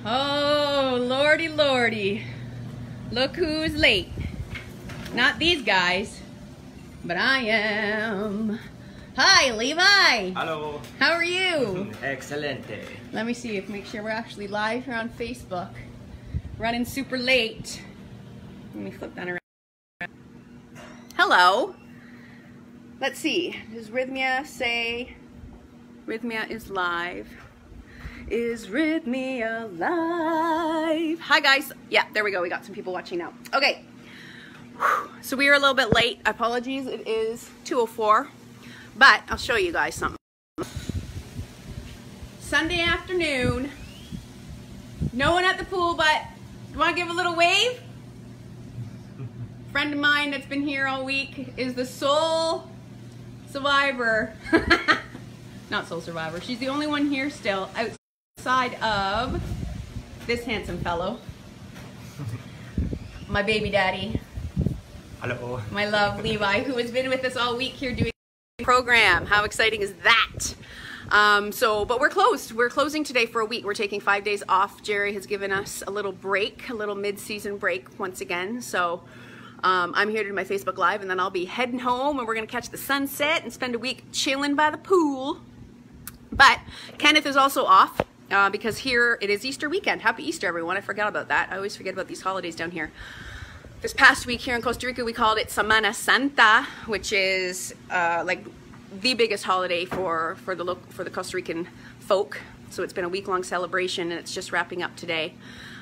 Oh, lordy, lordy. Look who's late. Not these guys, but I am. Hi, Levi. Hello. How are you? Excelente. Let me see make sure we're actually live here on Facebook. Running super late. Let me flip that around. Hello. Let's see. Does Rythmia say Rythmia is live? Is Rythmia live? Hi guys. Yeah, there we go. We got some people watching now. Okay. So we are a little bit late. Apologies. It is 2:04. But I'll show you guys something. Sunday afternoon. No one at the pool, but you want to give a little wave? Friend of mine that's been here all week is the sole survivor. Not sole survivor. She's the only one here still outside of this handsome fellow. My baby daddy. Hello. My love, Levi, who has been with us all week here doing the program. How exciting is that? But we're closed. We're closing today for a week. We're taking 5 days off. Jerry has given us a little break, a little mid-season break once again. So I'm here to do my Facebook Live, and then I'll be heading home, and we're going to catch the sunset and spend a week chilling by the pool. But Kenneth is also off because here it is Easter weekend. Happy Easter, everyone. I forgot about that. I always forget about these holidays down here. This past week here in Costa Rica, we called it Semana Santa, which is like the biggest holiday for the Costa Rican folk. So it's been a week-long celebration, and it's just wrapping up today.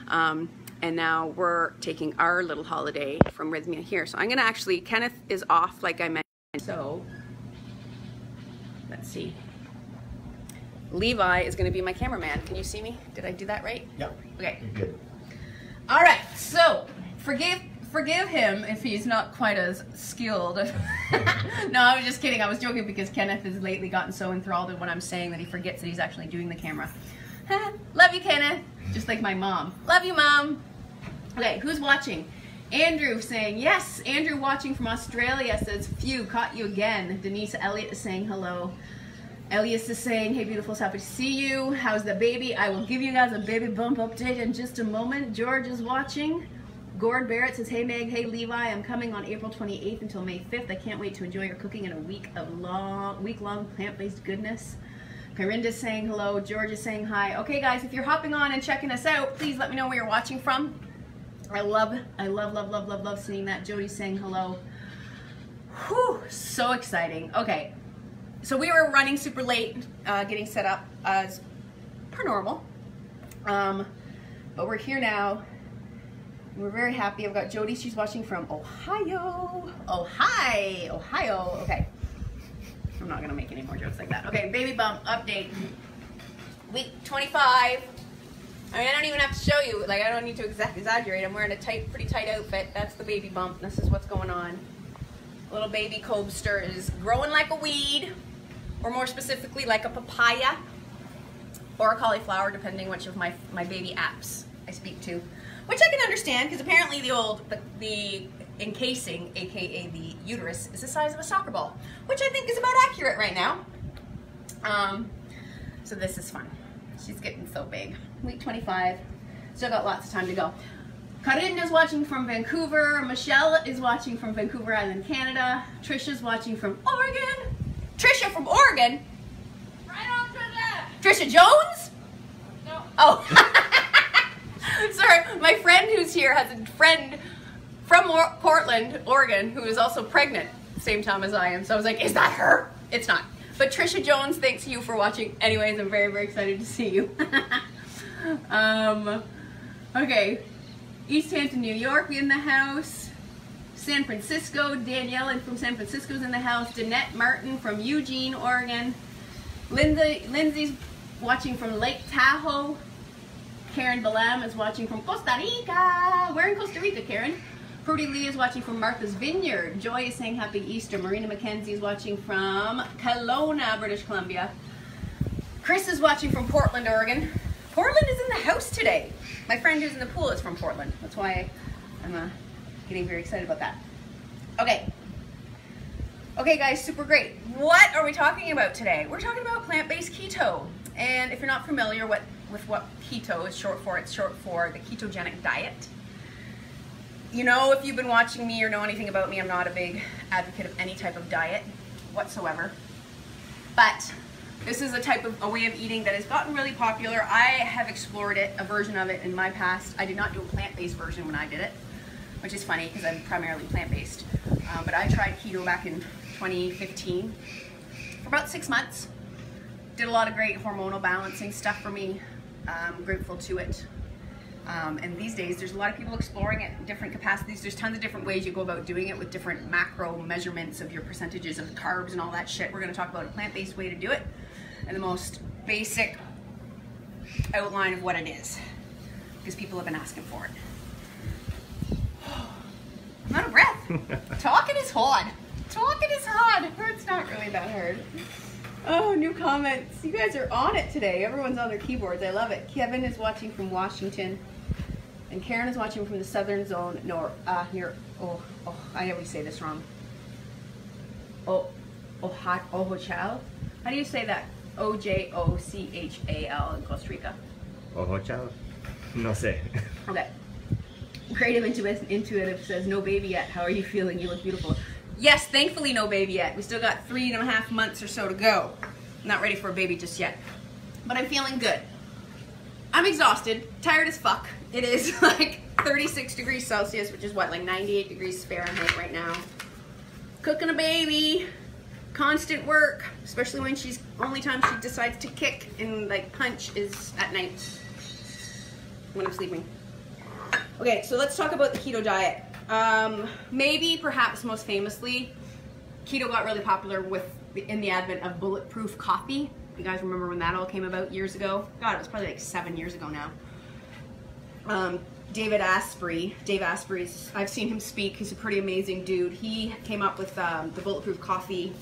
And now we're taking our little holiday from Rythmia here. So I'm gonna actually, Kenneth is off like I mentioned. So let's see. Levi is gonna be my cameraman. Can you see me? Did I do that right? Yeah. Okay. You're good. All right, so forgive him if he's not quite as skilled. No, I was just kidding. I was joking because Kenneth has lately gotten so enthralled in what I'm saying that he forgets that he's actually doing the camera. Love you, Kenneth. Just like my mom. Love you, Mom. Okay, who's watching? Andrew saying, yes. Andrew watching from Australia says, phew, caught you again. Denise Elliott is saying hello. Elias is saying, hey, beautiful, happy to see you. How's the baby? I will give you guys a baby bump update in just a moment. George is watching. Gord Barrett says, hey Meg, hey Levi, I'm coming on April 28th until May 5th. I can't wait to enjoy your cooking in a week-long plant-based goodness. Corinda's saying hello. George is saying hi. Okay guys, if you're hopping on and checking us out, please let me know where you're watching from. I love seeing that. Jody's saying hello. Whew, so exciting. Okay, so we were running super late, getting set up as per normal. But we're here now. We're very happy. I've got Jody. She's watching from Ohio. Oh, hi, Ohio. Okay. I'm not going to make any more jokes like that. Okay, baby bump update. Week 25. I mean, I don't even have to show you. Like, I don't need to exaggerate. I'm wearing a pretty tight outfit. That's the baby bump. This is what's going on. Little baby Cobster is growing like a weed, or more specifically, like a papaya or a cauliflower, depending which of my baby apps I speak to. Which I can understand, because apparently the encasing, aka the uterus, is the size of a soccer ball, which I think is about accurate right now. So this is fun. She's getting so big. Week 25. Still got lots of time to go. Karin is watching from Vancouver. Michelle is watching from Vancouver Island, Canada. Trisha's watching from Oregon. Trisha from Oregon? Right on, Trisha! Trisha Jones? No. Oh. Sorry, my friend who's here has a friend from Portland, Oregon, who is also pregnant same time as I am. So I was like, is that her? It's not. But Trisha Jones, thanks you for watching. Anyways, I'm very, very excited to see you. Okay. East Hampton, New York, we in the house. San Francisco, Danielle from San Francisco's in the house. Danette Martin from Eugene, Oregon. Lindsay's watching from Lake Tahoe. Karen Balam is watching from Costa Rica. Where in Costa Rica, Karen? Prudy Lee is watching from Martha's Vineyard. Joy is saying happy Easter. Marina McKenzie is watching from Kelowna, British Columbia. Chris is watching from Portland, Oregon. Portland is in the house today. My friend who's in the pool is from Portland. That's why I'm getting very excited about that. Okay. Okay guys, super great. What are we talking about today? We're talking about plant-based keto. And if you're not familiar with what keto is short for, it's short for the ketogenic diet. You know, if you've been watching me or know anything about me, I'm not a big advocate of any type of diet whatsoever. But this is a way of eating that has gotten really popular. I have explored it, a version of it in my past. I did not do a plant-based version when I did it, which is funny because I'm primarily plant-based. But I tried keto back in 2015 for about 6 months. Did a lot of great hormonal balancing stuff for me. I'm grateful to it. And these days there's a lot of people exploring it in different capacities. There's tons of different ways you go about doing it with different macro measurements of your percentages of carbs and all that shit. We're going to talk about a plant-based way to do it and the most basic outline of what it is, because people have been asking for it. I'm out of breath. Talking is hard. Talking is hard. It's not really that hard. Oh, new comments. You guys are on it today. Everyone's on their keyboards. I love it. Kevin is watching from Washington. And Karen is watching from the southern zone near, I always say this wrong. Ojochal? How do you say that? Ojochal in Costa Rica. Ojochal? No sé. Okay. Creative Intuitive says, no baby yet. How are you feeling? You look beautiful. Yes, thankfully no baby yet. We still got 3.5 months or so to go. I'm not ready for a baby just yet. But I'm feeling good. I'm exhausted, tired as fuck. It is like 36 degrees Celsius, which is what, like 98 degrees Fahrenheit right now. Cooking a baby, constant work, especially when only time she decides to kick and like punch is at night when I'm sleeping. Okay, so let's talk about the keto diet. Maybe, perhaps most famously, keto got really popular in the advent of bulletproof coffee. You guys remember when that all came about years ago? God, it was probably like 7 years ago now. Dave Asprey's, I've seen him speak. He's a pretty amazing dude. He came up with the bulletproof coffee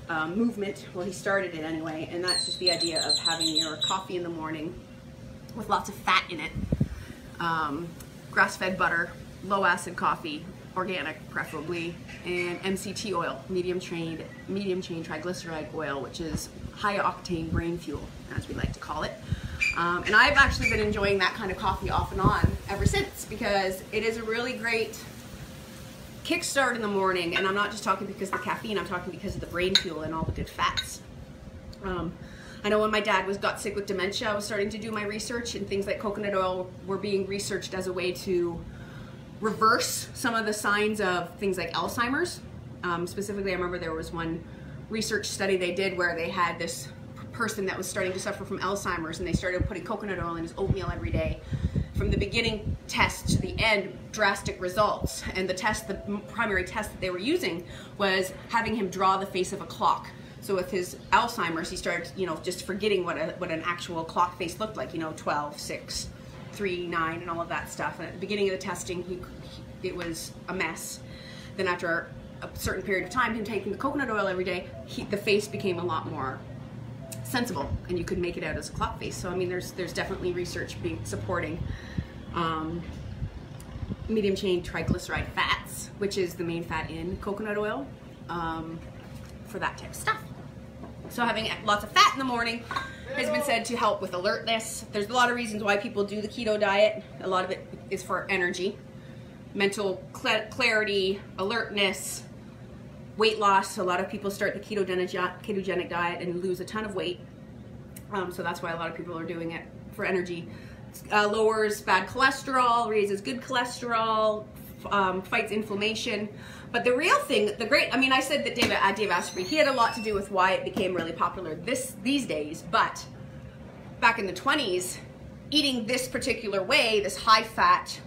movement. Well, he started it anyway, and that's just the idea of having your coffee in the morning with lots of fat in it. Grass-fed butter, low-acid coffee, organic preferably, and MCT oil, medium chain triglyceride oil, which is high-octane brain fuel, as we like to call it. And I've actually been enjoying that kind of coffee off and on ever since, because it is a really great kickstart in the morning. And I'm not just talking because of the caffeine, I'm talking because of the brain fuel and all the good fats. I know when my dad got sick with dementia, I was starting to do my research, and things like coconut oil were being researched as a way to reverse some of the signs of things like Alzheimer's. Specifically, I remember there was one research study they did where they had this person that was starting to suffer from Alzheimer's, and they started putting coconut oil in his oatmeal every day. From the beginning test to the end, drastic results. And the primary test that they were using was having him draw the face of a clock. So with his Alzheimer's, he started, just forgetting what an actual clock face looked like, 12, 6, 3, 9, and all of that stuff. And at the beginning of the testing, it was a mess. Then after a certain period of time, him taking the coconut oil every day, the face became a lot more sensible, and you could make it out as a clock face. So I mean, there's definitely research supporting medium chain triglyceride fats, which is the main fat in coconut oil, for that type of stuff. So having lots of fat in the morning has been said to help with alertness. There's a lot of reasons why people do the keto diet. A lot of it is for energy, mental clarity, alertness, weight loss. A lot of people start the ketogenic diet and lose a ton of weight. So that's why a lot of people are doing it for energy. Lowers bad cholesterol, raises good cholesterol, fights inflammation. But the real thing, I said that Dave Asprey, he had a lot to do with why it became really popular these days, but back in the 20s, eating this particular way, this high fat,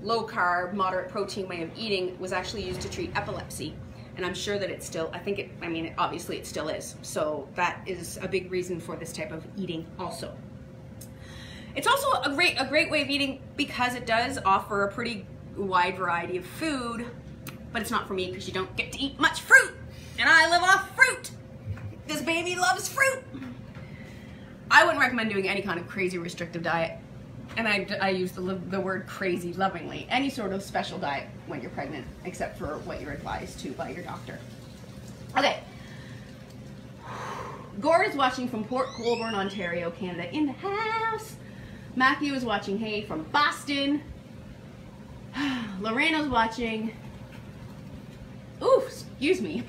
low carb, moderate protein way of eating was actually used to treat epilepsy. And I'm sure that it's still, obviously it still is. So that is a big reason for this type of eating also. It's also a great way of eating because it does offer a pretty wide variety of food, but it's not for me because you don't get to eat much fruit, and I live off fruit. This baby loves fruit. I wouldn't recommend doing any kind of crazy restrictive diet, and I use the word crazy lovingly. Any sort of special diet when you're pregnant, except for what you're advised to by your doctor. Okay. Gord is watching from Port Colborne, Ontario, Canada, in the house. Matthew is watching, hey, from Boston. Lorena's watching. Ooh, excuse me.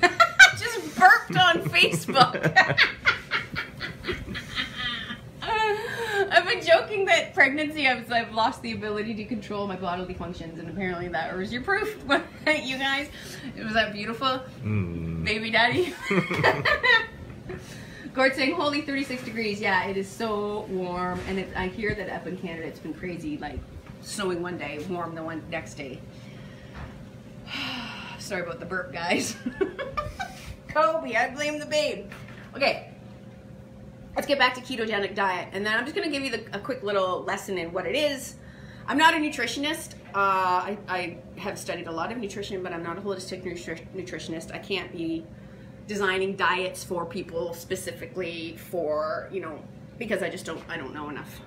Just burped on Facebook. I've been joking that pregnancy, I've lost the ability to control my bodily functions, and apparently that was your proof. You guys, was that beautiful? Baby daddy. Gord saying, holy 36 degrees. Yeah, it is so warm, and I hear that up in Canada it's been crazy, like snowing one day, warm the one next day. Sorry about the burp, guys. Kobe, I blame the babe. Okay. Let's get back to ketogenic diet, and then I'm just going to give you a quick little lesson in what it is. I'm not a nutritionist. I have studied a lot of nutrition, but I'm not a holistic nutritionist. I can't be designing diets for people specifically for, you know, because I don't know enough.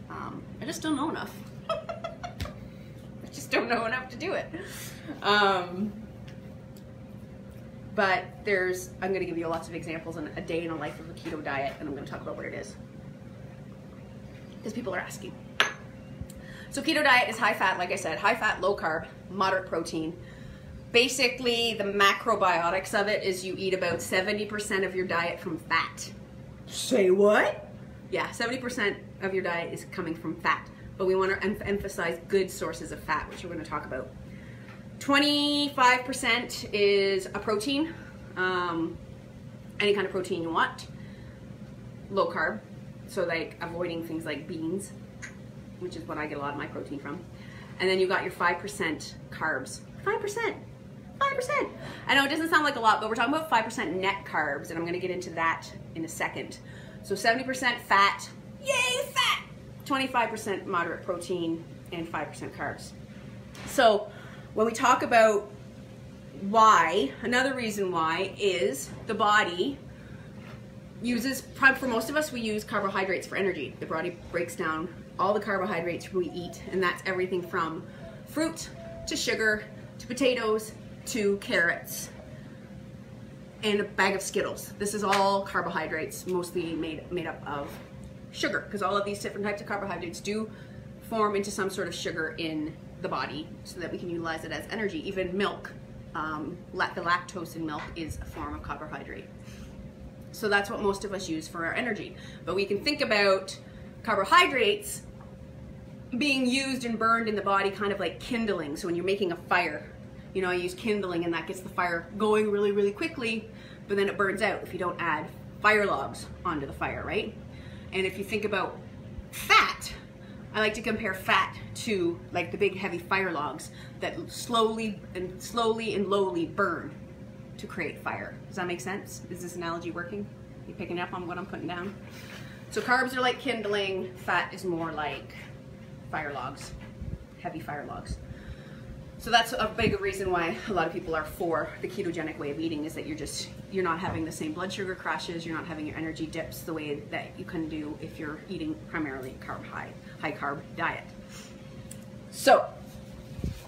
I just don't know enough. I just don't know enough to do it. But I'm going to give you lots of examples on a day in a life of a keto diet, and I'm going to talk about what it is. Because people are asking. So keto diet is high fat, like I said, high fat, low carb, moderate protein. Basically, the macrobiotics of it is you eat about 70% of your diet from fat. Say what? Yeah, 70% of your diet is coming from fat. But we want to emphasize good sources of fat, which we're going to talk about. 25% is a protein, any kind of protein you want. Low carb, so like avoiding things like beans, which is what I get a lot of my protein from. And then you got your 5% carbs. 5%. I know it doesn't sound like a lot, but we're talking about 5% net carbs, and I'm going to get into that in a second. So 70% fat, yay fat! 25% moderate protein, and 5% carbs. So when we talk about why, another reason why is the body uses, for most of us, we use carbohydrates for energy. The body breaks down all the carbohydrates we eat, and that's everything from fruit to sugar to potatoes to carrots and a bag of Skittles. This is all carbohydrates, mostly made up of sugar, because all of these different types of carbohydrates do form into some sort of sugar in the body so that we can utilize it as energy. Even milk, the lactose in milk is a form of carbohydrate. So that's what most of us use for our energy. But we can think about carbohydrates being used and burned in the body kind of like kindling. So when you're making a fire, you know, I use kindling, and that gets the fire going really, really quickly, but then it burns out if you don't add fire logs onto the fire, right? And if you think about fat, I like to compare fat to like the big heavy fire logs that slowly and lowly burn to create fire. Does that make sense? Is this analogy working? You picking up on what I'm putting down? So carbs are like kindling, fat is more like fire logs, heavy fire logs. So that's a big reason why a lot of people are for the ketogenic way of eating, is that you're not having the same blood sugar crashes, you're not having your energy dips the way that you can do if you're eating primarily high carb diet. So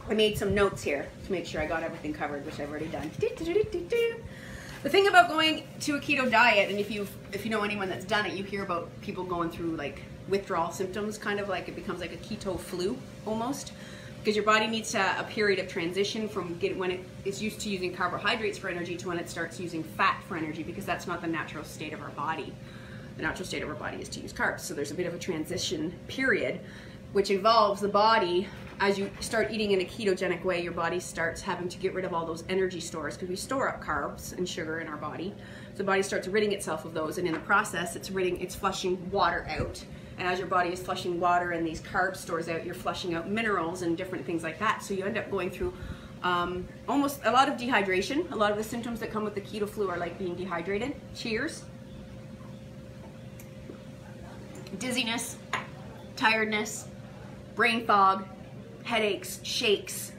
I made some notes here to make sure I got everything covered, which I've already done. The thing about going to a keto diet, and if you know anyone that's done it, you hear about people going through like withdrawal symptoms, kind of like it becomes like a keto flu almost. Because your body needs a period of transition from when it is used to using carbohydrates for energy to when it starts using fat for energy, because that's not the natural state of our body. The natural state of our body is to use carbs. So there's a bit of a transition period, which involves the body, as you start eating in a ketogenic way, your body starts having to get rid of all those energy stores, because we store up carbs and sugar in our body. So the body starts ridding itself of those, and in the process, it's flushing water out. And as your body is flushing water and these carb stores out, you're flushing out minerals and different things like that. So you end up going through almost a lot of dehydration. A lot of the symptoms that come with the keto flu are like being dehydrated. Cheers. Dizziness, tiredness, brain fog, headaches, shakes.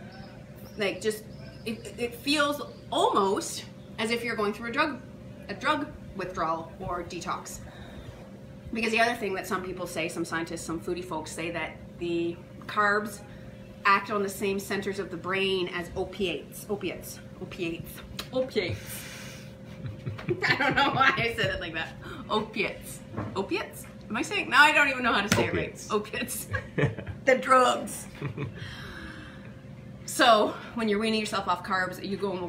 Like just, it feels almost as if you're going through a drug withdrawal or detox. Because the other thing that some people say, some scientists, some foodie folks say, that the carbs act on the same centers of the brain as opiates. I don't know why I said it like that. Opiates. Opiates? Am I saying? No, I don't even know how to say Opiates. it right. Opiates. The drugs. So when you're weaning yourself off carbs,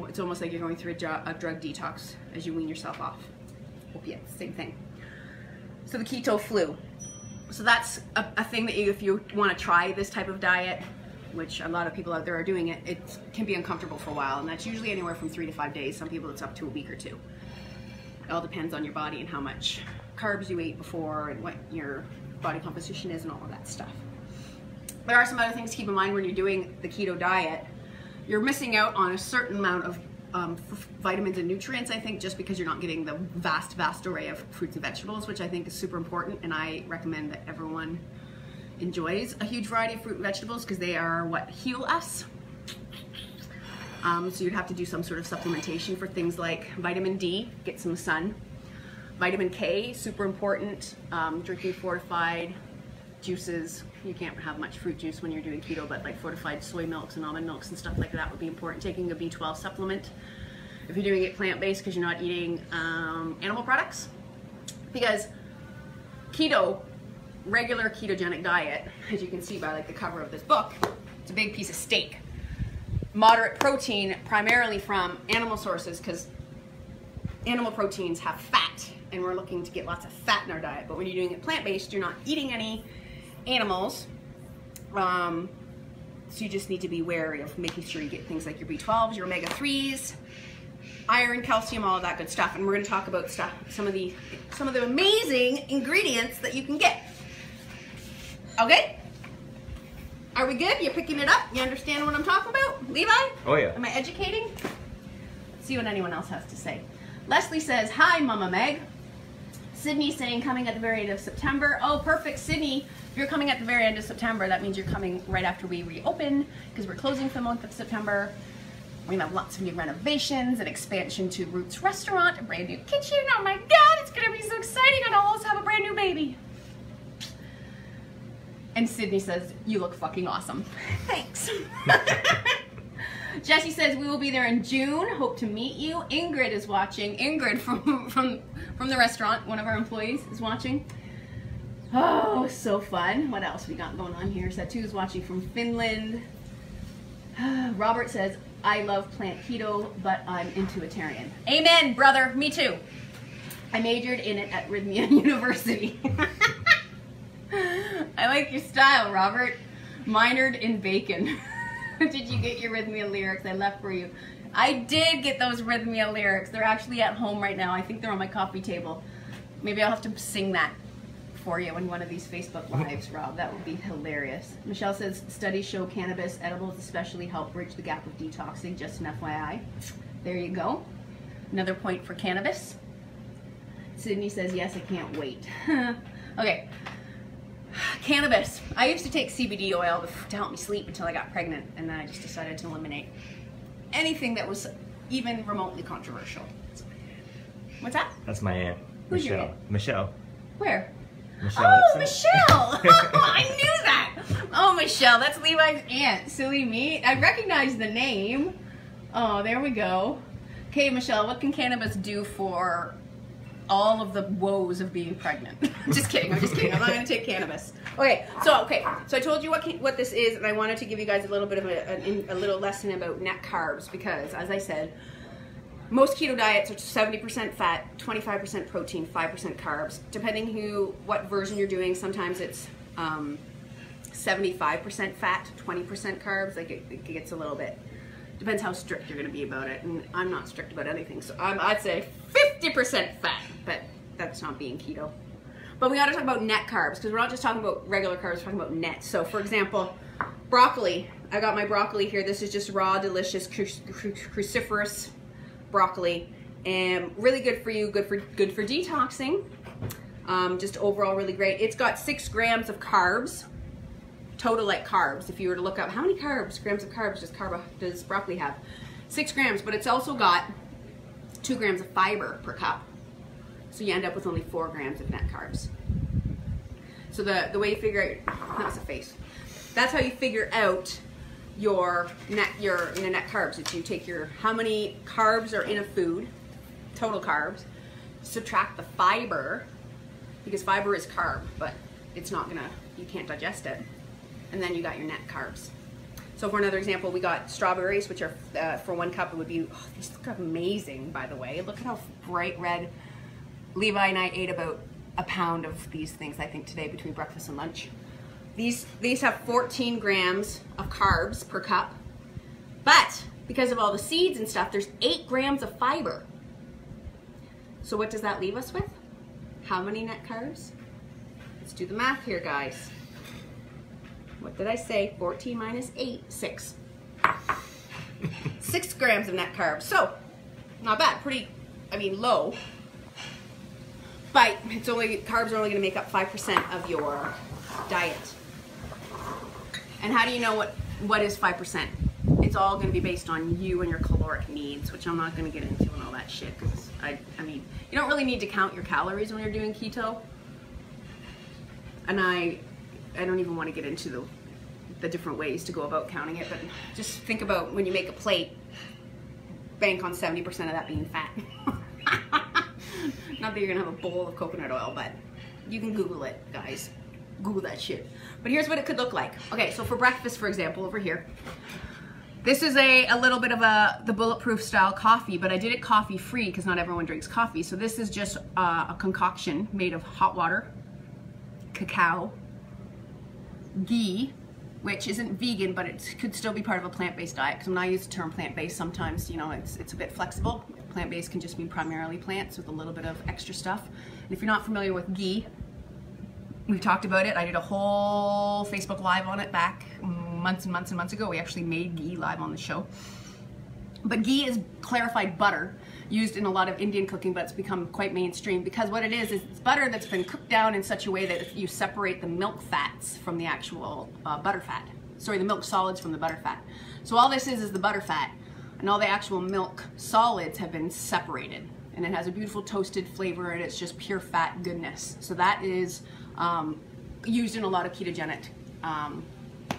it's almost like you're going through a drug detox as you wean yourself off. Opiates, same thing. So the keto flu. So that's a thing that if you want to try this type of diet, which a lot of people out there are doing it, it can be uncomfortable for a while, and that's usually anywhere from 3 to 5 days. Some people it's up to a week or 2. It all depends on your body and how much carbs you ate before and what your body composition is and all of that stuff. There are some other things to keep in mind when you're doing the keto diet. You're missing out on a certain amount of vitamins and nutrients, I think, just because you're not getting the vast array of fruits and vegetables, which I think is super important, and I recommend that everyone enjoys a huge variety of fruit and vegetables because they are what heal us. So you'd have to do some sort of supplementation for things like vitamin D, get some sun. Vitamin K, super important. Drinking fortified juices. You can't have much fruit juice when you're doing keto, but like fortified soy milks and almond milks and stuff like that would be important. Taking a B12 supplement if you're doing it plant-based because you're not eating animal products. Because keto, regular ketogenic diet, as you can see by like the cover of this book, it's a big piece of steak. Moderate protein, primarily from animal sources, because animal proteins have fat, and we're looking to get lots of fat in our diet. But when you're doing it plant-based, you're not eating any animals, so you just need to be wary of making sure you get things like your B12s, your omega-3s, iron, calcium, all of that good stuff. And we're going to talk about some of the amazing ingredients that you can get. Okay? Are we good? You're picking it up? You understand what I'm talking about? Levi? Oh yeah. Am I educating? Let's see what anyone else has to say. Leslie says, hi, Mama Meg. Sydney saying coming at the very end of September. Oh, perfect, Sydney. If you're coming at the very end of September, that means you're coming right after we reopen because we're closing for the month of September. We're gonna have lots of new renovations, an expansion to Roots Restaurant, a brand new kitchen. Oh my God, it's gonna be so exciting, and I'll also have a brand new baby. And Sydney says, you look fucking awesome. Thanks. Jessie says, we will be there in June. Hope to meet you. Ingrid is watching. Ingrid from the restaurant, one of our employees, is watching. Oh, so fun. What else we got going on here? Satu is watching from Finland. Robert says, I love plant keto, but I'm intuitarian. Amen, brother. Me too. I majored in it at Rythmia University. I like your style, Robert. Minored in bacon. Did you get your Rythmia lyrics I left for you? I did get those Rythmia lyrics. They're actually at home right now. I think they're on my coffee table. Maybe I'll have to sing that for you in one of these Facebook Lives, Rob. That would be hilarious. Michelle says, studies show cannabis edibles especially help bridge the gap of detoxing. Just an FYI. There you go. Another point for cannabis. Sydney says, yes, I can't wait. Okay. Cannabis. I used to take CBD oil to help me sleep until I got pregnant, and then I just decided to eliminate anything that was even remotely controversial. What's that? That's my aunt. Who's Michelle. your aunt? Michelle. Where? Michelle. Oh, Michelle! I knew that! Oh, Michelle, that's Levi's aunt. Silly me. I recognize the name. Oh, there we go. Okay, Michelle, what can cannabis do for all of the woes of being pregnant? Just kidding, I'm just kidding. I'm not going to take cannabis. Okay, so I told you what this is, and I wanted to give you guys a little bit of a little lesson about net carbs, because, as I said, most keto diets are 70% fat, 25% protein, 5% carbs. Depending what version you're doing, sometimes it's 75% fat, 20% carbs. Like it gets a little bit, depends how strict you're going to be about it. And I'm not strict about anything, so I'd say 50% fat, but that's not being keto. But we got to talk about net carbs, because we're not just talking about regular carbs, we're talking about net. So for example, broccoli. I got my broccoli here. This is just raw, delicious, cruciferous broccoli, and really good for you, good for detoxing. Just overall really great. It's got 6 grams of carbs, total like carbs. If you were to look up how many grams of carbs does broccoli have, 6 grams, but it's also got 2 grams of fiber per cup. So you end up with only 4 grams of net carbs. So the way you figure out, that was a face. That's how you figure out your net carbs. It's you take how many carbs are in a food total carbs, subtract the fiber, because fiber is carb, but it's not gonna, you can't digest it, and then you got your net carbs. So for another example, we got strawberries, which are, for 1 cup, it would be, oh, these look amazing, by the way. Look at how bright red. Levi and I ate about a pound of these things, I think, today between breakfast and lunch. These have 14 grams of carbs per cup, but because of all the seeds and stuff, there's 8 grams of fiber. So what does that leave us with? How many net carbs? Let's do the math here, guys. What did I say? 14 minus 8, 6. 6 grams of net carbs. So, not bad. Pretty, I mean, low. But it's only, carbs are only going to make up 5% of your diet. And how do you know what is 5%? It's all going to be based on you and your caloric needs, which I'm not going to get into and all that shit, because I mean, you don't really need to count your calories when you're doing keto. And I don't even want to get into the different ways to go about counting it, but just think about when you make a plate, bank on 70% of that being fat. Not that you're gonna have a bowl of coconut oil, but you can Google it, guys. Google that shit. But here's what it could look like. Okay, so for breakfast, for example, over here, this is a little bit of the bulletproof style coffee, but I did it coffee free because not everyone drinks coffee. So this is just a concoction made of hot water, cacao, ghee, which isn't vegan, but it could still be part of a plant-based diet, because when I use the term plant-based, sometimes, you know, it's a bit flexible. Plant-based can just mean primarily plants with a little bit of extra stuff. And if you're not familiar with ghee, we've talked about it. I did a whole Facebook Live on it back months and months and months ago. We actually made ghee live on the show. But ghee is clarified butter used in a lot of Indian cooking, but it's become quite mainstream because what it is it's butter that's been cooked down in such a way that you separate the milk fats from the actual butter fat. Sorry, the milk solids from the butter fat. So all this is the butter fat, and all the actual milk solids have been separated. And it has a beautiful toasted flavor, and it's just pure fat goodness. So that is used in a lot of ketogenic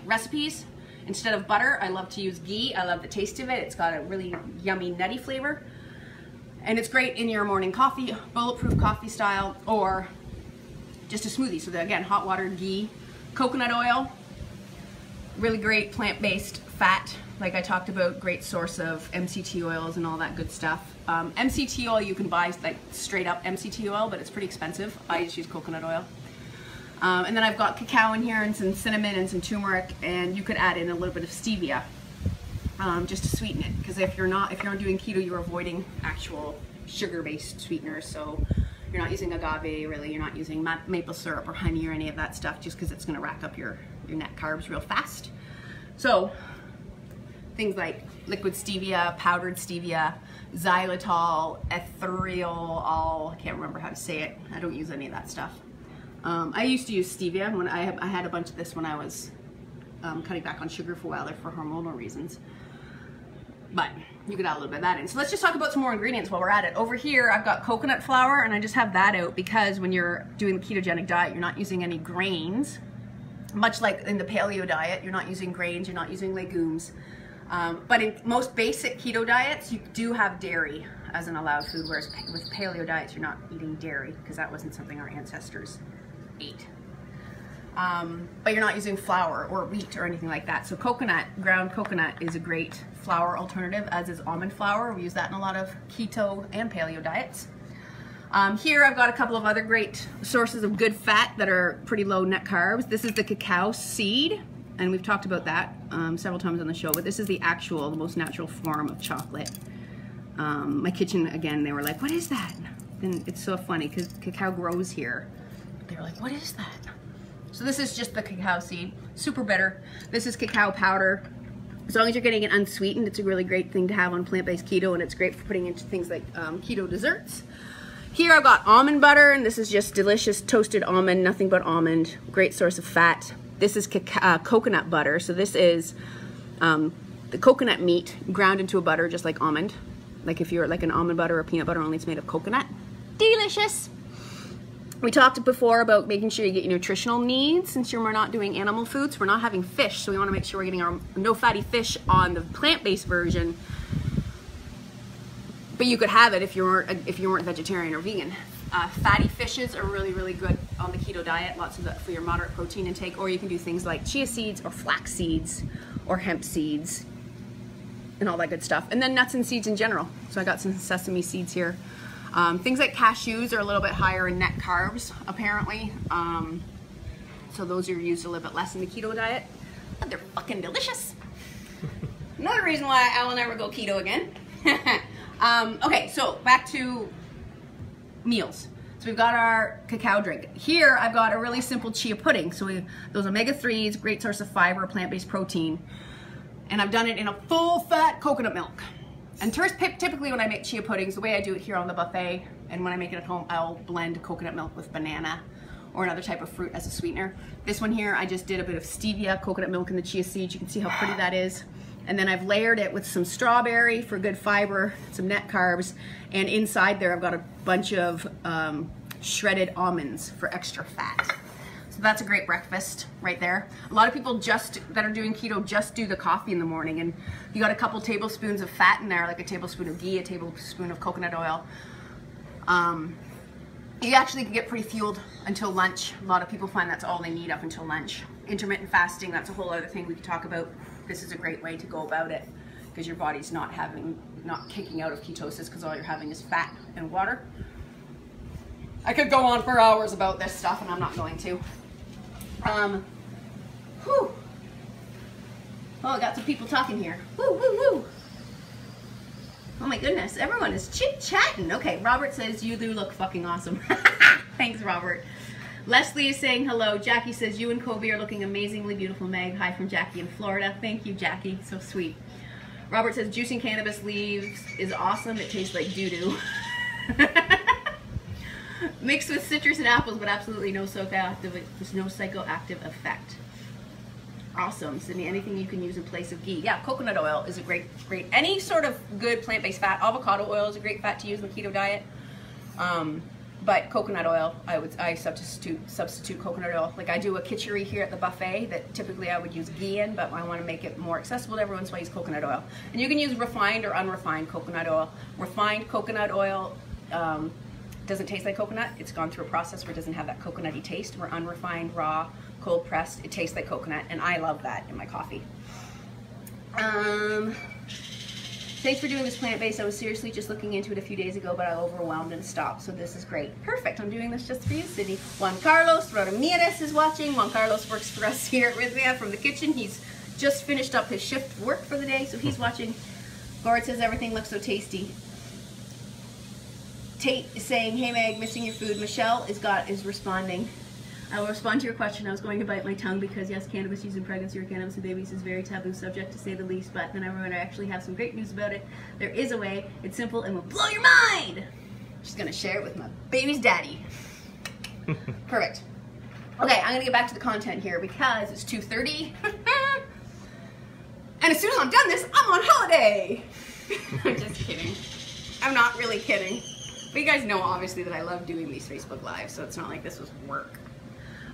recipes. Instead of butter, I love to use ghee. I love the taste of it. It's got a really yummy, nutty flavor. And it's great in your morning coffee, bulletproof coffee style, or just a smoothie. So again, hot water, ghee, coconut oil, really great plant-based fat. Like I talked about, great source of MCT oils and all that good stuff. MCT oil you can buy like straight up MCT oil, but it's pretty expensive. I just use coconut oil. And then I've got cacao in here and some cinnamon and some turmeric, and you could add in a little bit of stevia just to sweeten it. Because if you're not doing keto, you're avoiding actual sugar-based sweeteners. So you're not using agave, really. You're not using maple syrup or honey or any of that stuff, just because it's going to rack up your net carbs real fast. So things like liquid stevia, powdered stevia, xylitol, ethereal, I can't remember how to say it. I don't use any of that stuff. I used to use stevia when I had a bunch of this when I was cutting back on sugar for a while there for hormonal reasons. But you could add a little bit of that in. So let's just talk about some more ingredients while we're at it. Over here, I've got coconut flour, and I just have that out because when you're doing the ketogenic diet, you're not using any grains. Much like in the paleo diet, you're not using grains, you're not using legumes. But in most basic keto diets, you do have dairy as an allowed food, whereas with paleo diets, you're not eating dairy because that wasn't something our ancestors ate. But you're not using flour or wheat or anything like that. So coconut, ground coconut is a great flour alternative, as is almond flour. We use that in a lot of keto and paleo diets. Here I've got a couple of other great sources of good fat that are pretty low net carbs. This is the cacao seed, and we've talked about that several times on the show, but this is the most natural form of chocolate. My kitchen, again, they were like, what is that? And it's so funny because cacao grows here. They were like, what is that? So this is just the cacao seed, super bitter. This is cacao powder. As long as you're getting it unsweetened, it's a really great thing to have on plant-based keto, and it's great for putting into things like keto desserts. Here I've got almond butter, and this is just delicious toasted almond, nothing but almond, great source of fat. This is coconut butter, so this is the coconut meat ground into a butter just like almond. Like if you're like an almond butter or peanut butter, only it's made of coconut. Delicious! We talked before about making sure you get your nutritional needs since we're not doing animal foods. We're not having fish, so we want to make sure we're getting our no fatty fish on the plant-based version. but you could have it if you weren't vegetarian or vegan. Fatty fishes are really, really good on the keto diet, lots of that for your moderate protein intake, or you can do things like chia seeds or flax seeds or hemp seeds and all that good stuff. And then nuts and seeds in general. So I got some sesame seeds here. Things like cashews are a little bit higher in net carbs, apparently. So those are used a little bit less in the keto diet, but they're fucking delicious. Another reason why I will never go keto again. Okay, so back to meals. So we've got our cacao drink. Here I've got a really simple chia pudding. So those omega-3s, great source of fiber, plant-based protein. And I've done it in a full-fat coconut milk. And typically when I make chia puddings, the way I do it here on the buffet, and when I make it at home, I'll blend coconut milk with banana or another type of fruit as a sweetener. This one here, I just did a bit of stevia, coconut milk, and the chia seeds. You can see how pretty that is. And then I've layered it with some strawberry for good fiber, some net carbs, and inside there I've got a bunch of shredded almonds for extra fat. So that's a great breakfast right there. A lot of people that are doing keto just do the coffee in the morning, and you got a couple tablespoons of fat in there, like a tablespoon of ghee, a tablespoon of coconut oil. You actually can get pretty fueled until lunch. A lot of people find that's all they need up until lunch. Intermittent fasting, that's a whole other thing we could talk about. This is a great way to go about it because your body's not kicking out of ketosis because all you're having is fat and water. I could go on for hours about this stuff and I'm not going to. Whew. Oh, I got some people talking here. Woo, woo, woo. Oh my goodness, everyone is chit-chatting. Okay, Robert says, you do look fucking awesome. Thanks, Robert. Leslie is saying hello. Jackie says, you and Kobe are looking amazingly beautiful, Meg. Hi from Jackie in Florida. Thank you, Jackie. So sweet. Robert says, juicing cannabis leaves is awesome. It tastes like doo-doo. Mixed with citrus and apples, but absolutely no psychoactive effect. Awesome, Sydney. Anything you can use in place of ghee. Yeah, coconut oil is a great, any sort of good plant-based fat. Avocado oil is a great fat to use in the keto diet. But coconut oil, I substitute coconut oil. Like I do a kitchery here at the buffet that typically I would use ghee in, but I want to make it more accessible to everyone, so I use coconut oil. And you can use refined or unrefined coconut oil. Refined coconut oil doesn't taste like coconut. It's gone through a process where it doesn't have that coconutty taste. Where unrefined, raw, cold pressed, it tastes like coconut, and I love that in my coffee. Thanks for doing this plant-based. I was seriously just looking into it a few days ago, but I overwhelmed and stopped, so this is great. Perfect, I'm doing this just for you, Sydney. Juan Carlos Ramirez is watching. Juan Carlos works for us here at Rythmia from the kitchen. He's just finished up his shift of work for the day, so he's watching. Gord says, everything looks so tasty. Tate is saying, hey Meg, missing your food. Michelle is responding. I will respond to your question. I was going to bite my tongue because yes, cannabis used in pregnancy or cannabis in babies is a very taboo subject to say the least, but then I remember I actually have some great news about it. There is a way. It's simple and will blow your mind. Just gonna share it with my baby's daddy. Perfect. Okay, I'm gonna get back to the content here because it's 2:30. And as soon as I'm done this, I'm on holiday. I'm just kidding. I'm not really kidding. But you guys know obviously that I love doing these Facebook Lives, so it's not like this was work.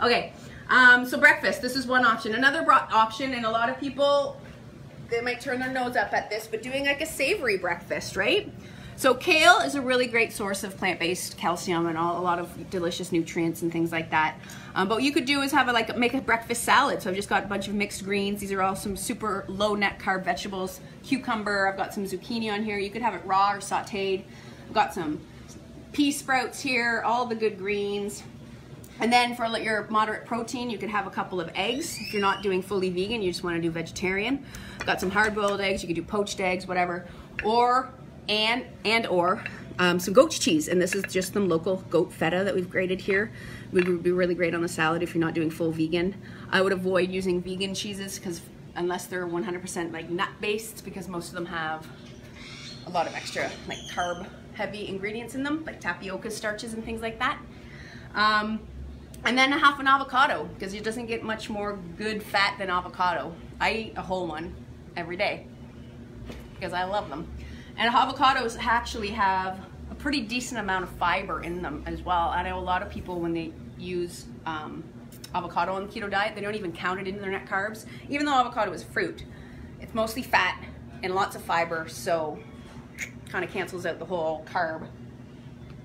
Okay, so breakfast, this is one option. Another option, and a lot of people, they might turn their nose up at this, but doing like a savory breakfast, right? So kale is a really great source of plant-based calcium and a lot of delicious nutrients and things like that. But what you could do is have make a breakfast salad. So I've just got a bunch of mixed greens. These are all some super low net carb vegetables. Cucumber, I've got some zucchini on here. You could have it raw or sauteed. I've got some pea sprouts here, all the good greens. And then for your moderate protein, you could have a couple of eggs. If you're not doing fully vegan, you just want to do vegetarian. Got some hard-boiled eggs. You could do poached eggs, whatever. Or some goat cheese. And this is just some local goat feta that we've grated here. It would be really great on the salad if you're not doing full vegan. I would avoid using vegan cheeses because unless they're 100% like nut-based, because most of them have a lot of extra like carb-heavy ingredients in them, like tapioca starches and things like that. And then half an avocado, because it doesn't get much more good fat than avocado. I eat a whole one every day because I love them. And avocados actually have a pretty decent amount of fiber in them as well. I know a lot of people, when they use avocado on the keto diet, they don't even count it into their net carbs. Even though avocado is fruit, it's mostly fat and lots of fiber, so kind of cancels out the whole carb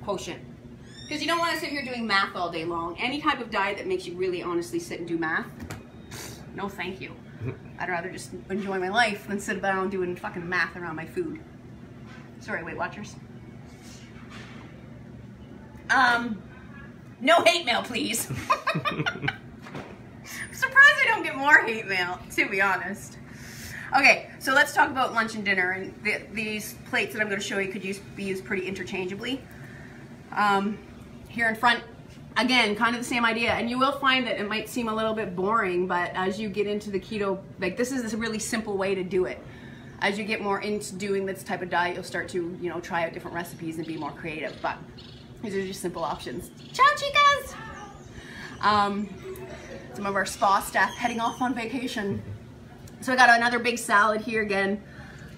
quotient. Because you don't want to sit here doing math all day long. Any type of diet that makes you really honestly sit and do math, no thank you. I'd rather just enjoy my life than sit down doing fucking math around my food. Sorry, Weight Watchers. No hate mail, please. I'm surprised I don't get more hate mail, to be honest. Okay, so let's talk about lunch and dinner. And these plates that I'm going to show you could be used pretty interchangeably. Here in front, again, kind of the same idea. And you will find that it might seem a little bit boring, but as you get into the keto, like this is a really simple way to do it. As you get more into doing this type of diet, you'll start to, you know, try out different recipes and be more creative. But these are just simple options. Ciao, chicas! Some of our spa staff heading off on vacation. So I got another big salad here again.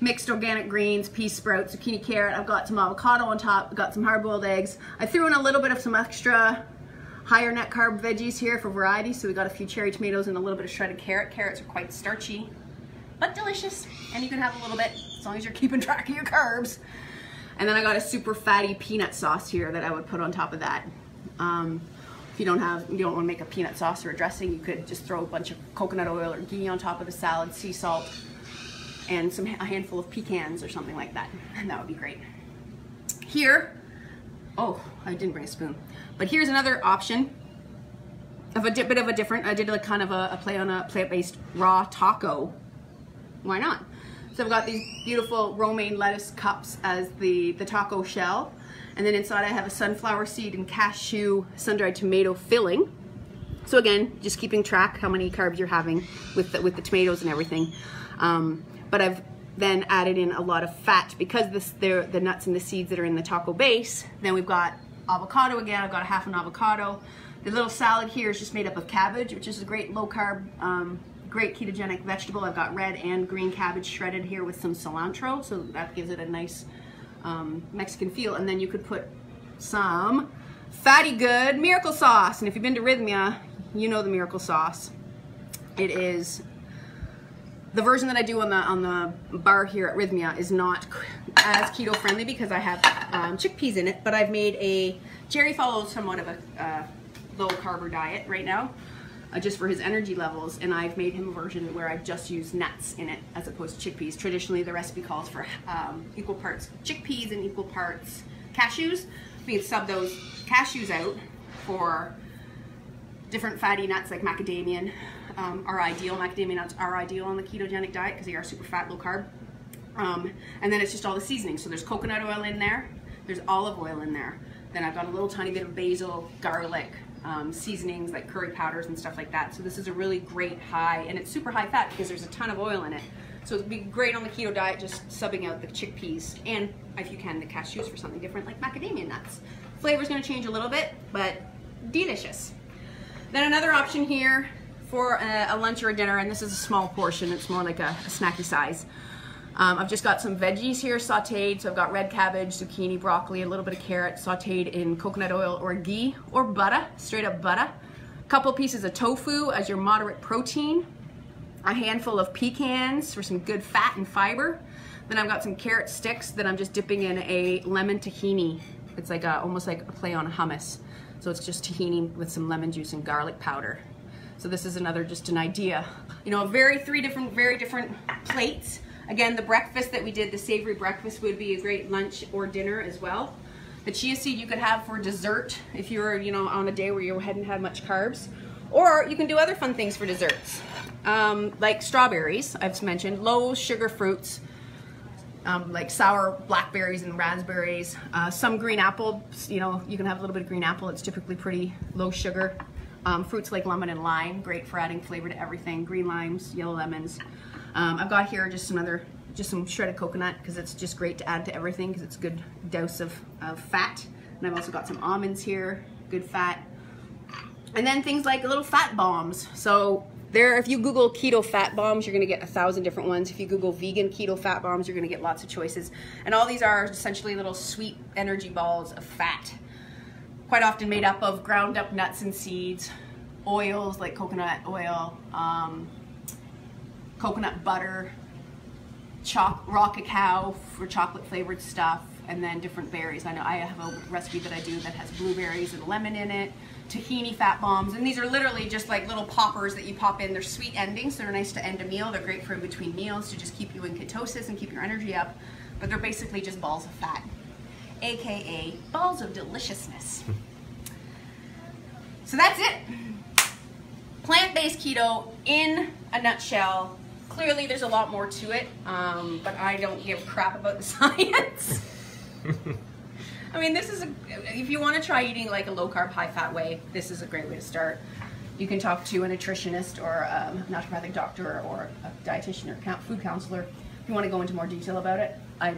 Mixed organic greens, pea sprouts, zucchini, carrot. I've got some avocado on top. I've got some hard-boiled eggs. I threw in a little bit of some extra higher net carb veggies here for variety. So we got a few cherry tomatoes and a little bit of shredded carrot. Carrots are quite starchy, but delicious. And you can have a little bit as long as you're keeping track of your carbs. And then I got a super fatty peanut sauce here that I would put on top of that. If you don't want to make a peanut sauce or a dressing, you could just throw a bunch of coconut oil or ghee on top of the salad, sea salt, and a handful of pecans or something like that. And that would be great. Here, oh, I didn't bring a spoon. But here's another option of a bit of a different, I did like kind of a play on a plant-based raw taco. Why not? So I've got these beautiful romaine lettuce cups as the taco shell. And then inside I have a sunflower seed and cashew sun-dried tomato filling. So again, just keeping track how many carbs you're having with the tomatoes and everything. But I've then added in a lot of fat because the nuts and the seeds that are in the taco base. Then we've got avocado again. I've got a half an avocado. The little salad here is just made up of cabbage, which is a great low carb, great ketogenic vegetable. I've got red and green cabbage shredded here with some cilantro, so that gives it a nice Mexican feel. And then you could put some fatty good miracle sauce. And if you've been to Rythmia, you know the miracle sauce. It is the version that I do on the bar here at Rythmia is not as keto friendly because I have chickpeas in it, but I've made Jerry follows somewhat of a low carb diet right now, just for his energy levels, and I've made him a version where I've just used nuts in it as opposed to chickpeas. Traditionally, the recipe calls for equal parts chickpeas and equal parts cashews. We can sub those cashews out for different fatty nuts like macadamia are ideal. Macadamia nuts are ideal on the ketogenic diet because they are super fat, low carb. And then it's just all the seasoning. So there's coconut oil in there, there's olive oil in there. Then I've got a little tiny bit of basil, garlic, seasonings like curry powders and stuff like that. So this is a really great high, and it's super high fat because there's a ton of oil in it. So it'd be great on the keto diet, just subbing out the chickpeas and, if you can, the cashews for something different like macadamia nuts. Flavor's gonna change a little bit, but delicious. Then another option here for a lunch or a dinner, and this is a small portion, it's more like a snacky size. I've just got some veggies here sauteed, so I've got red cabbage, zucchini, broccoli, a little bit of carrot sauteed in coconut oil or ghee or butter, straight up butter. A couple pieces of tofu as your moderate protein. A handful of pecans for some good fat and fiber. Then I've got some carrot sticks that I'm just dipping in a lemon tahini. It's like almost like a play on hummus. So it's just tahini with some lemon juice and garlic powder. So this is another, just an idea. You know, three very different plates. Again, the breakfast that we did, the savory breakfast, would be a great lunch or dinner as well. The chia seed you could have for dessert if you're, you know, on a day where you hadn't had much carbs. Or you can do other fun things for desserts, like strawberries, I've mentioned, low sugar fruits, like sour blackberries and raspberries. Some green apple, you know, you can have a little bit of green apple. It's typically pretty low sugar. Fruits like lemon and lime, great for adding flavor to everything. Green limes, yellow lemons. I've got here just some shredded coconut because it's just great to add to everything because it's a good dose of fat. And I've also got some almonds here, good fat. And then things like little fat bombs. So if you Google keto fat bombs, you're gonna get 1,000 different ones. If you Google vegan keto fat bombs, you're gonna get lots of choices. And all these are essentially little sweet energy balls of fat, quite often made up of ground up nuts and seeds, oils like coconut oil, coconut butter, raw cacao for chocolate flavored stuff, and then different berries. I know I have a recipe that I do that has blueberries and lemon in it, tahini fat bombs, and these are literally just like little poppers that you pop in. They're sweet endings, so they're nice to end a meal. They're great for in between meals to just keep you in ketosis and keep your energy up, but they're basically just balls of fat, aka balls of deliciousness. So that's it. Plant-based keto in a nutshell. Clearly there's a lot more to it, but I don't give a crap about the science. I mean, this is if you want to try eating like a low-carb, high-fat way, this is a great way to start. You can talk to a nutritionist or a naturopathic doctor or a dietitian or food counselor if you want to go into more detail about it. I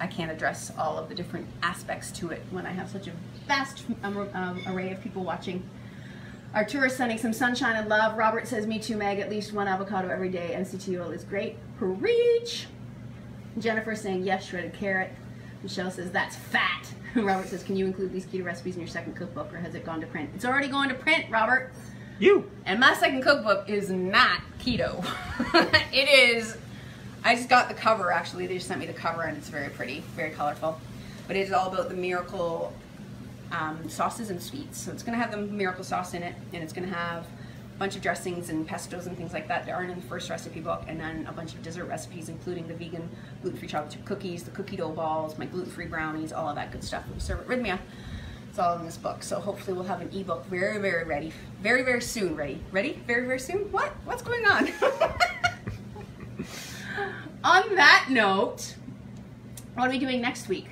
can't address all of the different aspects to it when I have such a vast array of people watching. Arturo is sending some sunshine and love. Robert says, me too, Meg, at least one avocado every day. NCT oil is great. Preach. Jennifer saying, yes, shredded carrot. Michelle says, that's fat. Robert says, can you include these keto recipes in your second cookbook, or has it gone to print? It's already going to print, Robert. And my second cookbook is not keto. It is, I just got the cover, actually. They just sent me the cover, and it's very pretty, very colorful. But it's all about the miracle sauces and sweets. So it's going to have the miracle sauce in it, and it's going to have a bunch of dressings and pestos and things like that that aren't in the first recipe book, and then a bunch of dessert recipes, including the vegan gluten-free chocolate chip cookies, the cookie dough balls, my gluten-free brownies, all of that good stuff that we serve at Rythmia. It's all in this book. So hopefully we'll have an ebook very, very ready. Very, very soon. Ready? Very, very soon? What? What's going on? On that note, what are we doing next week?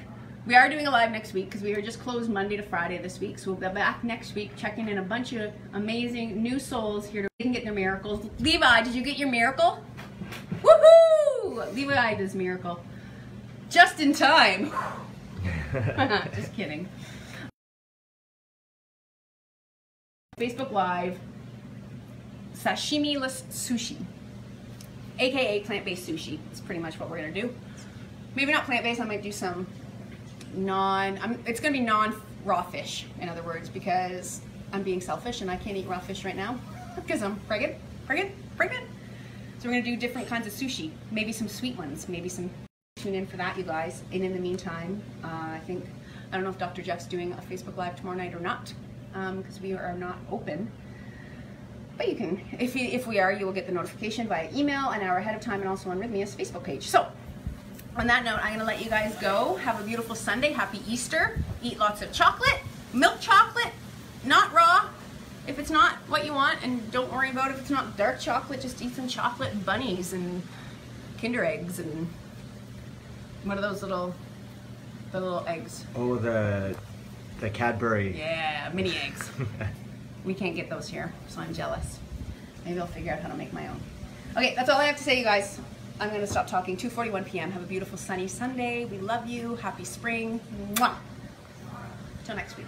We are doing a live next week because we are just closed Monday to Friday this week. So we'll be back next week checking in a bunch of amazing new souls here to get their miracles. Levi, did you get your miracle? Woohoo! Levi does miracle. Just in time. Just kidding. Facebook Live, sashimi-less sushi, aka plant-based sushi. It's pretty much what we're gonna do. Maybe not plant-based. I might do some it's gonna be non-raw fish, in other words, because I'm being selfish and I can't eat raw fish right now because I'm pregnant. So we're gonna do different kinds of sushi, maybe some sweet ones, maybe some. Tune in for that, you guys. And in the meantime, I don't know if Dr. Jeff's doing a Facebook Live tomorrow night or not, because we are not open. But you can, if we are, you will get the notification via email an hour ahead of time, and also on Rythmia's Facebook page. So on that note, I'm going to let you guys go. Have a beautiful Sunday. Happy Easter. Eat lots of chocolate, milk chocolate, not raw if it's not what you want, and don't worry about if it's not dark chocolate. Just eat some chocolate bunnies and Kinder eggs and what are those little eggs? Oh, the Cadbury. Yeah, mini eggs. We can't get those here, so I'm jealous. Maybe I'll figure out how to make my own. Okay, that's all I have to say, you guys. I'm going to stop talking. 2:41 p.m. Have a beautiful sunny Sunday. We love you. Happy spring. Mwah. Till next week.